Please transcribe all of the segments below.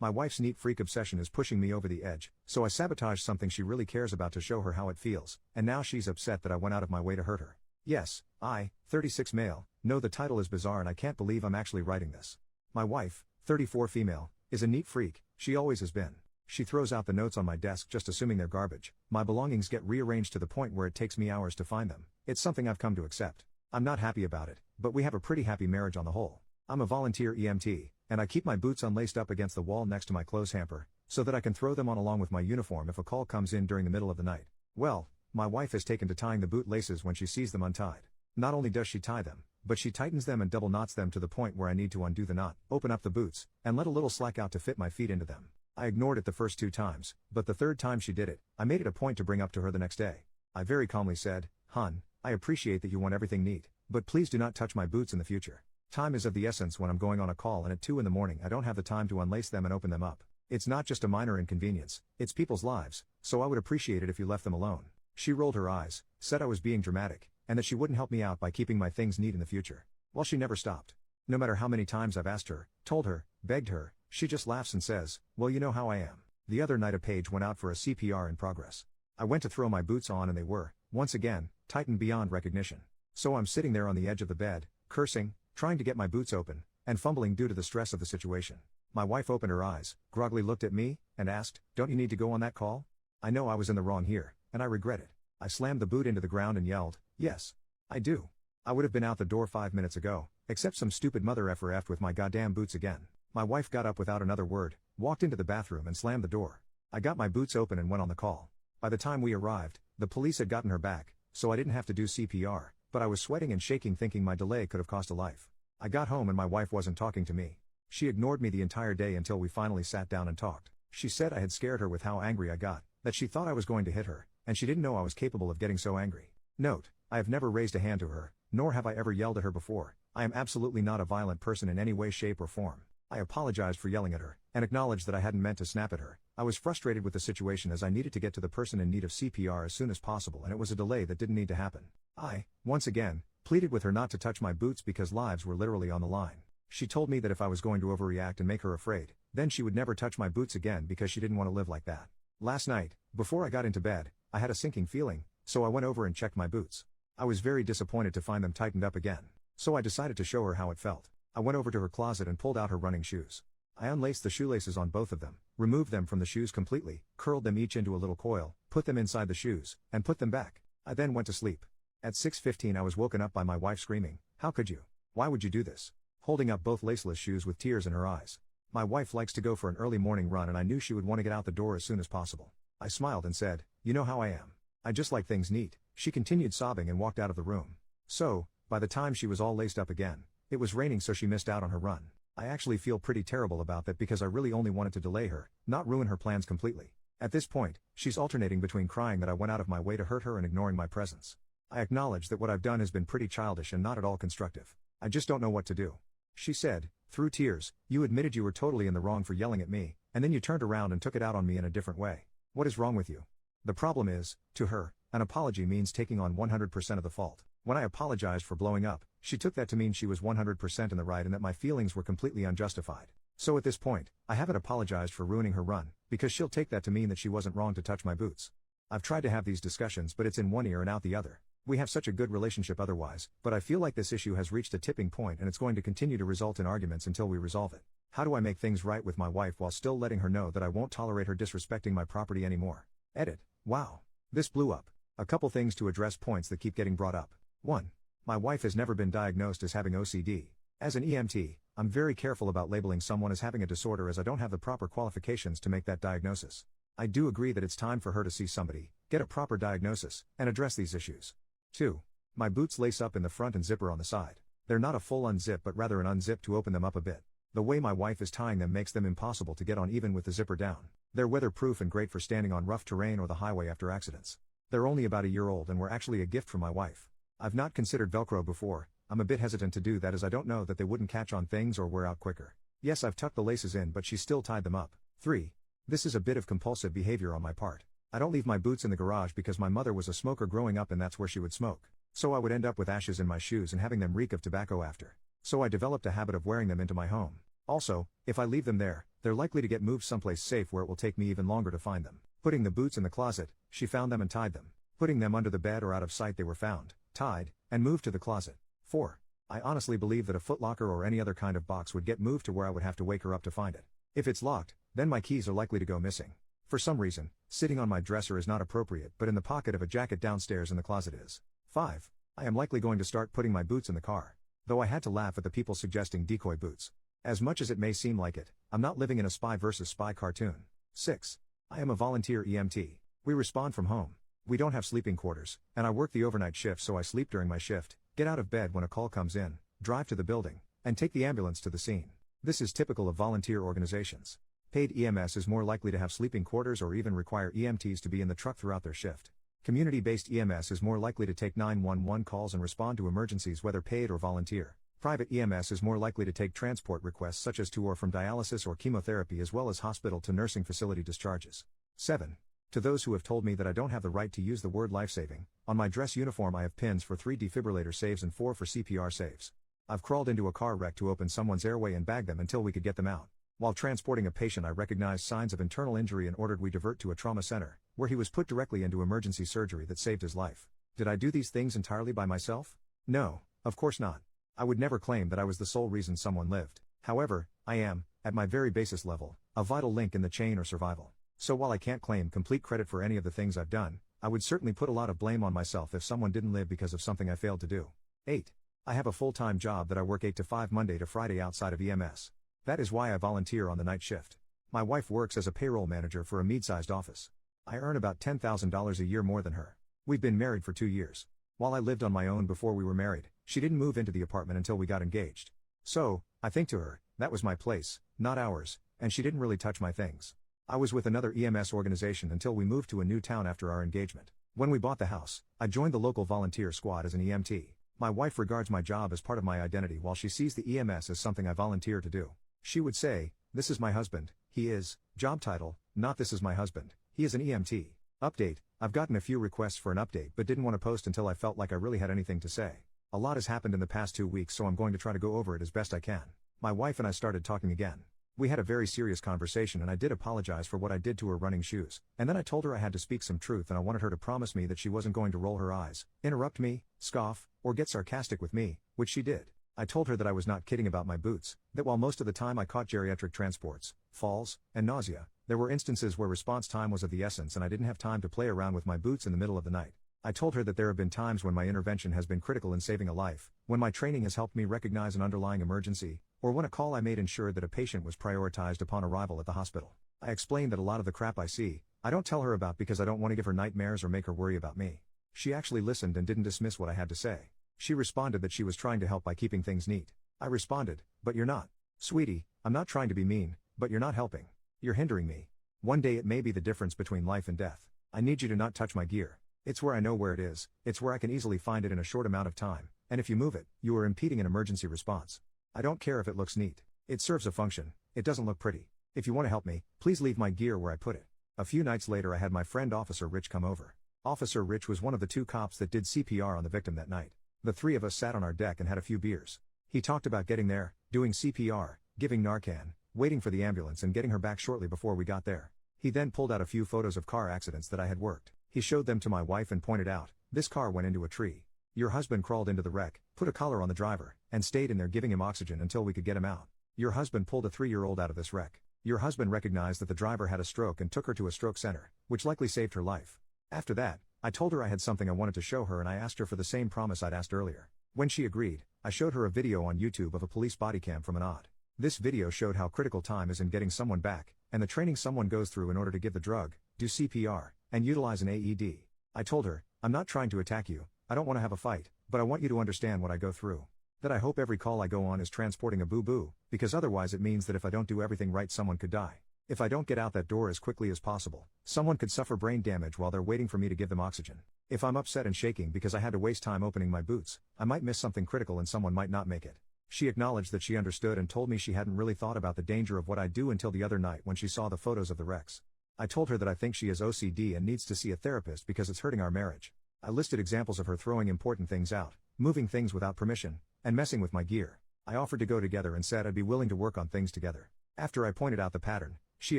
My wife's neat freak obsession is pushing me over the edge, so I sabotaged something she really cares about to show her how it feels, and now she's upset that I went out of my way to hurt her. Yes, I, 36 male, know the title is bizarre and I can't believe I'm actually writing this. My wife, 34 female, is a neat freak, she always has been. She throws out the notes on my desk just assuming they're garbage. My belongings get rearranged to the point where it takes me hours to find them. It's something I've come to accept. I'm not happy about it, but we have a pretty happy marriage on the whole. I'm a volunteer EMT, and I keep my boots unlaced up against the wall next to my clothes hamper, so that I can throw them on along with my uniform if a call comes in during the middle of the night. Well, my wife has taken to tying the boot laces when she sees them untied. Not only does she tie them, but she tightens them and double knots them to the point where I need to undo the knot, open up the boots, and let a little slack out to fit my feet into them. I ignored it the first 2 times, but the 3rd time she did it, I made it a point to bring up to her the next day. I very calmly said, "Hun, I appreciate that you want everything neat, but please do not touch my boots in the future. Time is of the essence when I'm going on a call and at 2 in the morning I don't have the time to unlace them and open them up. It's not just a minor inconvenience, it's people's lives, so I would appreciate it if you left them alone." She rolled her eyes, said I was being dramatic, and that she wouldn't help me out by keeping my things neat in the future. Well, she never stopped. No matter how many times I've asked her, told her, begged her, she just laughs and says, "Well, you know how I am." The other night a page went out for a CPR in progress. I went to throw my boots on and they were, once again, tightened beyond recognition. So I'm sitting there on the edge of the bed, cursing, trying to get my boots open, and fumbling due to the stress of the situation. My wife opened her eyes, groggily looked at me, and asked, "Don't you need to go on that call?" I know I was in the wrong here, and I regret it. I slammed the boot into the ground and yelled, "Yes, I do. I would have been out the door 5 minutes ago, except some stupid mother effer effed with my goddamn boots again." My wife got up without another word, walked into the bathroom and slammed the door. I got my boots open and went on the call. By the time we arrived, the police had gotten her back, so I didn't have to do CPR, but I was sweating and shaking thinking my delay could have cost a life. I got home and my wife wasn't talking to me. She ignored me the entire day until we finally sat down and talked. She said I had scared her with how angry I got, that she thought I was going to hit her, and she didn't know I was capable of getting so angry. Note, I have never raised a hand to her, nor have I ever yelled at her before. I am absolutely not a violent person in any way, shape or form. I apologized for yelling at her, and acknowledged that I hadn't meant to snap at her. I was frustrated with the situation as I needed to get to the person in need of CPR as soon as possible and it was a delay that didn't need to happen. I, once again, pleaded with her not to touch my boots because lives were literally on the line. She told me that if I was going to overreact and make her afraid, then she would never touch my boots again because she didn't want to live like that. Last night, before I got into bed, I had a sinking feeling, so I went over and checked my boots. I was very disappointed to find them tightened up again, so I decided to show her how it felt. I went over to her closet and pulled out her running shoes. I unlaced the shoelaces on both of them, removed them from the shoes completely, curled them each into a little coil, put them inside the shoes, and put them back. I then went to sleep. At 6:15 I was woken up by my wife screaming, "How could you? Why would you do this?" holding up both laceless shoes with tears in her eyes. My wife likes to go for an early morning run and I knew she would want to get out the door as soon as possible. I smiled and said, "You know how I am. I just like things neat." She continued sobbing and walked out of the room. So, by the time she was all laced up again, it was raining so she missed out on her run. I actually feel pretty terrible about that because I really only wanted to delay her, not ruin her plans completely. At this point, she's alternating between crying that I went out of my way to hurt her and ignoring my presence. I acknowledge that what I've done has been pretty childish and not at all constructive. I just don't know what to do. She said, through tears, "You admitted you were totally in the wrong for yelling at me, and then you turned around and took it out on me in a different way. What is wrong with you?" The problem is, to her, an apology means taking on 100% of the fault. When I apologized for blowing up, she took that to mean she was 100% in the right and that my feelings were completely unjustified. So at this point, I haven't apologized for ruining her run, because she'll take that to mean that she wasn't wrong to touch my boots. I've tried to have these discussions but it's in one ear and out the other. We have such a good relationship otherwise, but I feel like this issue has reached a tipping point and it's going to continue to result in arguments until we resolve it. How do I make things right with my wife while still letting her know that I won't tolerate her disrespecting my property anymore? Edit. Wow. This blew up. A couple things to address points that keep getting brought up. 1. My wife has never been diagnosed as having OCD. As an EMT, I'm very careful about labeling someone as having a disorder as I don't have the proper qualifications to make that diagnosis. I do agree that it's time for her to see somebody, get a proper diagnosis, and address these issues. 2. My boots lace up in the front and zipper on the side. They're not a full unzip but rather an unzip to open them up a bit. The way my wife is tying them makes them impossible to get on even with the zipper down. They're weatherproof and great for standing on rough terrain or the highway after accidents. They're only about a year old and were actually a gift from my wife. I've not considered Velcro before. I'm a bit hesitant to do that as I don't know that they wouldn't catch on things or wear out quicker. Yes, I've tucked the laces in but she still tied them up. 3. This is a bit of compulsive behavior on my part. I don't leave my boots in the garage because my mother was a smoker growing up and that's where she would smoke. So I would end up with ashes in my shoes and having them reek of tobacco after. So I developed a habit of wearing them into my home. Also, if I leave them there, they're likely to get moved someplace safe where it will take me even longer to find them. Putting the boots in the closet, she found them and tied them. Putting them under the bed or out of sight, they were found, tied, and moved to the closet. 4. I honestly believe that a footlocker or any other kind of box would get moved to where I would have to wake her up to find it. If it's locked, then my keys are likely to go missing. For some reason, sitting on my dresser is not appropriate, but in the pocket of a jacket downstairs in the closet is. 5. I am likely going to start putting my boots in the car. Though I had to laugh at the people suggesting decoy boots. As much as it may seem like it, I'm not living in a spy versus spy cartoon. 6. I am a volunteer EMT. We respond from home. We don't have sleeping quarters, and I work the overnight shift, so I sleep during my shift, get out of bed when a call comes in, drive to the building, and take the ambulance to the scene. This is typical of volunteer organizations. Paid EMS is more likely to have sleeping quarters or even require EMTs to be in the truck throughout their shift. Community-based EMS is more likely to take 911 calls and respond to emergencies whether paid or volunteer. Private EMS is more likely to take transport requests such as to or from dialysis or chemotherapy as well as hospital to nursing facility discharges. 7. To those who have told me that I don't have the right to use the word life-saving, on my dress uniform I have pins for 3 defibrillator saves and 4 for CPR saves. I've crawled into a car wreck to open someone's airway and bag them until we could get them out. While transporting a patient, I recognized signs of internal injury and ordered we divert to a trauma center, where he was put directly into emergency surgery that saved his life. Did I do these things entirely by myself? No, of course not. I would never claim that I was the sole reason someone lived. However, I am, at my very basis level, a vital link in the chain or survival. So while I can't claim complete credit for any of the things I've done, I would certainly put a lot of blame on myself if someone didn't live because of something I failed to do. 8. I have a full-time job that I work 8 to 5 Monday to Friday outside of EMS. That is why I volunteer on the night shift. My wife works as a payroll manager for a mid-sized office. I earn about $10,000 a year more than her. We've been married for 2 years. While I lived on my own before we were married, she didn't move into the apartment until we got engaged. So, I think to her, that was my place, not ours, and she didn't really touch my things. I was with another EMS organization until we moved to a new town after our engagement. When we bought the house, I joined the local volunteer squad as an EMT. My wife regards my job as part of my identity while she sees the EMS as something I volunteer to do. She would say, "This is my husband, he is," job title, not "this is my husband, he is an EMT." Update, I've gotten a few requests for an update but didn't want to post until I felt like I really had anything to say. A lot has happened in the past 2 weeks, so I'm going to try to go over it as best I can. My wife and I started talking again. We had a very serious conversation and I did apologize for what I did to her running shoes, and then I told her I had to speak some truth and I wanted her to promise me that she wasn't going to roll her eyes, interrupt me, scoff, or get sarcastic with me, which she did. I told her that I was not kidding about my boots, that while most of the time I caught geriatric transports, falls, and nausea, there were instances where response time was of the essence and I didn't have time to play around with my boots in the middle of the night. I told her that there have been times when my intervention has been critical in saving a life, when my training has helped me recognize an underlying emergency, or when a call I made ensured that a patient was prioritized upon arrival at the hospital. I explained that a lot of the crap I see, I don't tell her about because I don't want to give her nightmares or make her worry about me. She actually listened and didn't dismiss what I had to say. She responded that she was trying to help by keeping things neat. I responded, "But you're not. Sweetie, I'm not trying to be mean, but you're not helping. You're hindering me. One day it may be the difference between life and death. I need you to not touch my gear. It's where I know where it is, it's where I can easily find it in a short amount of time, and if you move it, you are impeding an emergency response. I don't care if it looks neat. It serves a function, it doesn't look pretty. If you want to help me, please leave my gear where I put it." A few nights later I had my friend Officer Rich come over. Officer Rich was one of the 2 cops that did CPR on the victim that night. The 3 of us sat on our deck and had a few beers. He talked about getting there, doing CPR, giving Narcan, waiting for the ambulance and getting her back shortly before we got there. He then pulled out a few photos of car accidents that I had worked. He showed them to my wife and pointed out, "This car went into a tree. Your husband crawled into the wreck, put a collar on the driver, and stayed in there giving him oxygen until we could get him out. Your husband pulled a 3-year-old out of this wreck. Your husband recognized that the driver had a stroke and took her to a stroke center, which likely saved her life." After that, I told her I had something I wanted to show her and I asked her for the same promise I'd asked earlier. When she agreed, I showed her a video on YouTube of a police body cam from an odd. This video showed how critical time is in getting someone back, and the training someone goes through in order to give the drug, do CPR, and utilize an AED. I told her, "I'm not trying to attack you, I don't want to have a fight, but I want you to understand what I go through. That I hope every call I go on is transporting a boo-boo, because otherwise it means that if I don't do everything right someone could die. If I don't get out that door as quickly as possible, someone could suffer brain damage while they're waiting for me to give them oxygen. If I'm upset and shaking because I had to waste time opening my boots, I might miss something critical and someone might not make it." She acknowledged that she understood and told me she hadn't really thought about the danger of what I do until the other night when she saw the photos of the wrecks. I told her that I think she has OCD and needs to see a therapist because it's hurting our marriage. I listed examples of her throwing important things out, moving things without permission, and messing with my gear. I offered to go together and said I'd be willing to work on things together. After I pointed out the pattern, she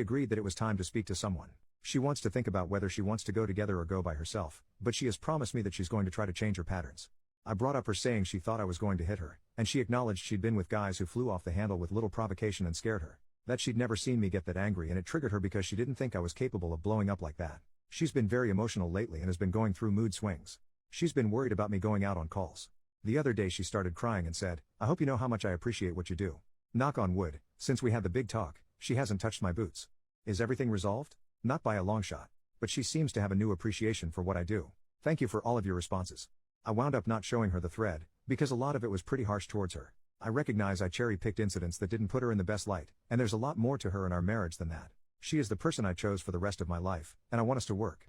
agreed that it was time to speak to someone. She wants to think about whether she wants to go together or go by herself, but she has promised me that she's going to try to change her patterns. I brought up her saying she thought I was going to hit her, and she acknowledged she'd been with guys who flew off the handle with little provocation and scared her. That she'd never seen me get that angry, and it triggered her because she didn't think I was capable of blowing up like that. She's been very emotional lately and has been going through mood swings. She's been worried about me going out on calls. The other day she started crying and said, "I hope you know how much I appreciate what you do." Knock on wood, since we had the big talk, she hasn't touched my boots. Is everything resolved? Not by a long shot. But she seems to have a new appreciation for what I do. Thank you for all of your responses. I wound up not showing her the thread, because a lot of it was pretty harsh towards her. I recognize I cherry-picked incidents that didn't put her in the best light, and there's a lot more to her in our marriage than that. She is the person I chose for the rest of my life, and I want us to work.